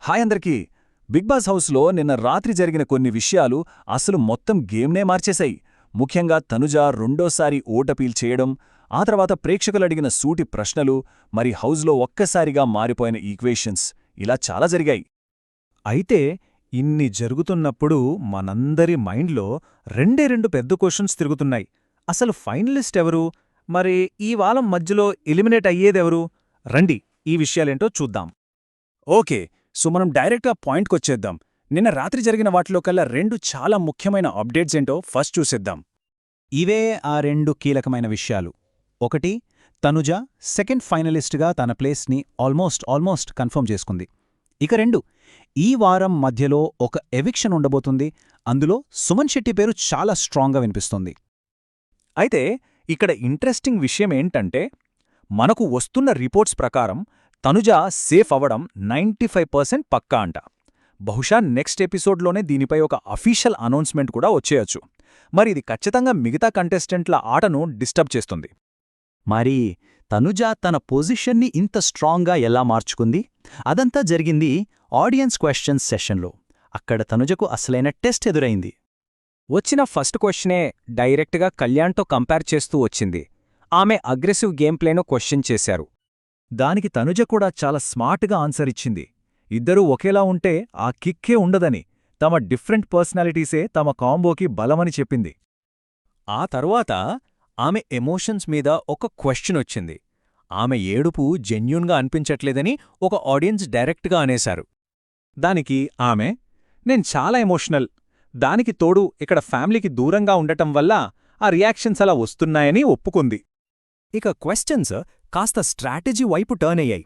Hi అందరికీ. Big boss హౌస్లో నిన్న రాత్రి జరిగిన కొన్ని విషయాలు అసలు మొత్తం గేమ్నే మార్చేశాయి. ముఖ్యంగా తనుజ రెండోసారి ఓటపీల్ చేయడం, ఆ తర్వాత ప్రేక్షకులడిగిన సూటి ప్రశ్నలు, మరి హౌస్లో ఒక్కసారిగా మారిపోయిన ఈక్వేషన్స్, ఇలా చాలా జరిగాయి. అయితే ఇన్ని జరుగుతున్నప్పుడు మనందరి మైండ్లో రెండు పెద్ద క్వశ్చన్స్ తిరుగుతున్నాయి. అసలు ఫైనలిస్ట్ ఎవరు? మరి ఈ వారం మధ్యలో ఎలిమినేట్ అయ్యేదెవరు? రండి ఈ విషయాలేంటో చూద్దాం. ఓకే, సో మనం డైరెక్ట్గా పాయింట్కొచ్చేద్దాం. నిన్న రాత్రి జరిగిన వాటిలో కల్లా రెండు చాలా ముఖ్యమైన అప్డేట్స్ ఏంటో ఫస్ట్ చూసేద్దాం. ఇవే ఆ రెండు కీలకమైన విషయాలు. ఒకటి, తనుజ సెకండ్ ఫైనలిస్ట్గా తన ప్లేస్ని ఆల్మోస్ట్ కన్ఫర్మ్ చేసుకుంది. ఇక రెండు, ఈ వారం మధ్యలో ఒక ఎవిక్షన్ ఉండబోతుంది. అందులో సుమన్ శెట్టి పేరు చాలా స్ట్రాంగ్గా వినిపిస్తోంది. అయితే ఇక్కడ ఇంట్రెస్టింగ్ విషయమేంటంటే, మనకు వస్తున్న రిపోర్ట్స్ ప్రకారం తనుజ సేఫ్ అవ్వడం 95% పక్కా అంట. బహుశా నెక్స్ట్ ఎపిసోడ్లోనే దీనిపై ఒక అఫీషియల్ అనౌన్స్మెంట్ కూడా వచ్చేయచ్చు. మరి ఇది ఖచ్చితంగా మిగతా కంటెస్టెంట్ల ఆటను డిస్టర్బ్ చేస్తుంది. మరి తనుజ తన పొజిషన్ని ఇంత స్ట్రాంగ్గా ఎలా మార్చుకుంది? అదంతా జరిగింది ఆడియన్స్ క్వశ్చన్స్ సెషన్లో. అక్కడ తనుజకు అసలైన టెస్ట్ ఎదురైంది. వచ్చిన ఫస్ట్ క్వశ్చనే డైరెక్ట్గా కళ్యాణ్తో కంపేర్ చేస్తూ వచ్చింది. ఆమె అగ్రెసివ్ గేమ్ ప్లేను క్వశ్చన్ చేశారు. దానికి తనుజ కూడా చాలా స్మార్ట్గా ఆన్సర్ ఇచ్చింది. ఇద్దరూ ఒకేలా ఉంటే ఆ కిక్కే ఉండదని, తమ డిఫరెంట్ పర్సనాలిటీసే తమ కాంబోకి బలమని చెప్పింది. ఆ తరువాత ఆమె ఎమోషన్స్ మీద ఒక క్వశ్చన్ వచ్చింది. ఆమె ఏడుపు జెన్యూన్గా అనిపించట్లేదని ఒక ఆడియన్స్ డైరెక్ట్గా అనేశారు. దానికి ఆమె, నేను చాలా ఎమోషనల్, దానికి తోడు ఇక్కడ ఫ్యామిలీకి దూరంగా ఉండటం వల్ల ఆ రియాక్షన్స్ అలా వస్తున్నాయని ఒప్పుకుంది. ఇక క్వశ్చన్స్ కాస్త స్ట్రాటజీ వైపు టర్న్ అయ్యాయి.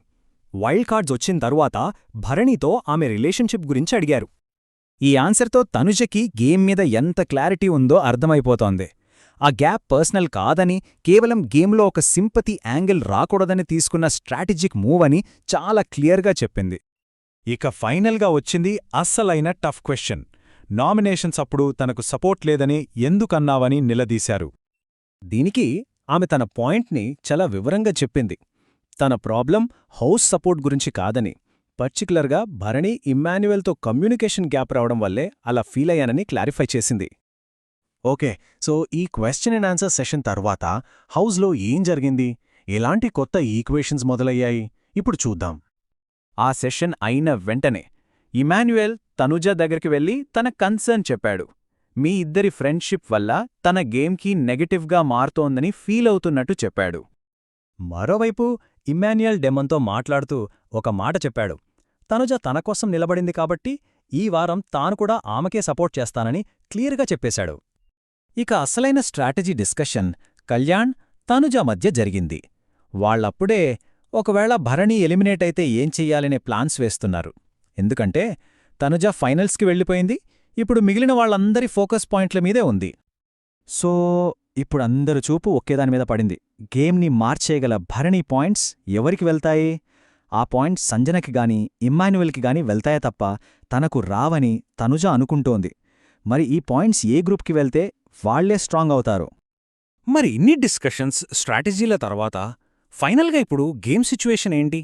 వైల్డ్ కార్డ్స్ వచ్చిన తరువాత భరణితో ఆమె రిలేషన్షిప్ గురించి అడిగారు. ఈ ఆన్సర్తో తనుజకి గేమ్ మీద ఎంత క్లారిటీ ఉందో అర్థమైపోతోంది. ఆ గ్యాప్ పర్సనల్ కాదని, కేవలం గేమ్లో ఒక సింపతి యాంగిల్ రాకూడదని తీసుకున్న స్ట్రాటజిక్ మూవ్ అని చాలా క్లియర్గా చెప్పింది. ఇక ఫైనల్గా వచ్చింది అస్సలైన టఫ్ క్వశ్చన్. నామినేషన్స్ అప్పుడు తనకు సపోర్ట్ లేదని ఎందుకన్నావని నిలదీశారు. దీనికి ఆమె తన పాయింట్ని చాలా వివరంగా చెప్పింది. తన ప్రాబ్లం హౌస్ సపోర్ట్ గురించి కాదని, పర్టిక్యులర్గా భరణి ఇమ్మాన్యుయల్తో కమ్యూనికేషన్ గ్యాప్ రావడం వల్లే అలా ఫీల్ అయ్యానని క్లారిఫై చేసింది. ఓకే, సో ఈ క్వశ్చన్ అండ్ ఆన్సర్ సెషన్ తర్వాత హౌస్లో ఏం జరిగింది? ఎలాంటి కొత్త ఈక్వేషన్స్ మొదలయ్యాయి? ఇప్పుడు చూద్దాం. ఆ సెషన్ అయిన వెంటనే ఇమ్మాన్యుయల్ తనుజ దగ్గరికి వెళ్లి తన కన్సర్న్ చెప్పాడు. మీ ఇద్దరి ఫ్రెండ్షిప్ వల్ల తన గేమ్కి నెగటివ్గా మారుతోందని ఫీల్ అవుతున్నట్టు చెప్పాడు. మరోవైపు ఇమ్మాన్యుయల్ డెమన్తో మాట్లాడుతూ ఒక మాట చెప్పాడు. తనుజ తనకోసం నిలబడింది కాబట్టి ఈ వారం తాను కూడా ఆమెకే సపోర్ట్ చేస్తానని క్లియర్గా చెప్పేశాడు. ఇక అసలైన స్ట్రాటజీ డిస్కషన్ కళ్యాణ్, తనుజ మధ్య జరిగింది. వాళ్లప్పుడే ఒకవేళ భరణి ఎలిమినేట్ అయితే ఏం చెయ్యాలనే ప్లాన్స్ వేస్తున్నారు. ఎందుకంటే తనుజ ఫైనల్స్కి వెళ్ళిపోయింది. ఇప్పుడు మిగిలిన వాళ్ళందరి ఫోకస్ పాయింట్ల మీదే ఉంది. సో ఇప్పుడు అందరి చూపు ఒకేదానిమీద పడింది. గేమ్ని మార్చేయగల భరణి పాయింట్స్ ఎవరికి వెళ్తాయి? ఆ పాయింట్స్ సంజనకి గాని ఇమ్మాన్యుయల్కి గాని వెళ్తాయా తప్ప తనకు రావని తనుజ అనుకుంటోంది. మరి ఈ పాయింట్స్ ఏ గ్రూప్కి వెళ్తే వాళ్లే స్ట్రాంగ్ అవుతారు? మరి ఇన్ని డిస్కషన్స్, స్ట్రాటజీల తర్వాత ఫైనల్గా ఇప్పుడు గేమ్ సిచ్యువేషన్ ఏంటి?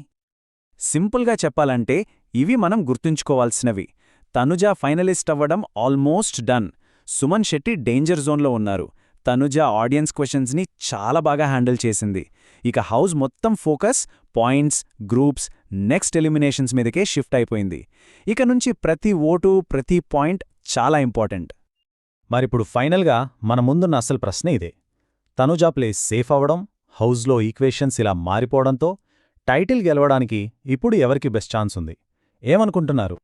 సింపుల్గా చెప్పాలంటే ఇవి మనం గుర్తుంచుకోవాల్సినవి. తనుజ ఫైనలిస్ట్ అవ్వడం almost done. Suman Shetty danger జోన్లో ఉన్నారు. తనుజ ఆడియన్స్ క్వశ్చన్స్ని చాలా బాగా హ్యాండిల్ చేసింది. ఇక హౌస్ మొత్తం focus points, groups, next eliminations మీదకే షిఫ్ట్ అయిపోయింది. ఇక నుంచి ప్రతి ఓటు, ప్రతి పాయింట్ చాలా ఇంపార్టెంట్. మరిప్పుడు ఫైనల్గా మన ముందున్న అసలు ప్రశ్న ఇదే. తనుజ ప్లేస్ సేఫ్ అవ్వడం, హౌస్లో ఈక్వేషన్స్ ఇలా మారిపోవడంతో టైటిల్ గెలవడానికి ఇప్పుడు ఎవరికి బెస్ట్ ఛాన్స్ ఉంది? ఏమనుకుంటున్నారు?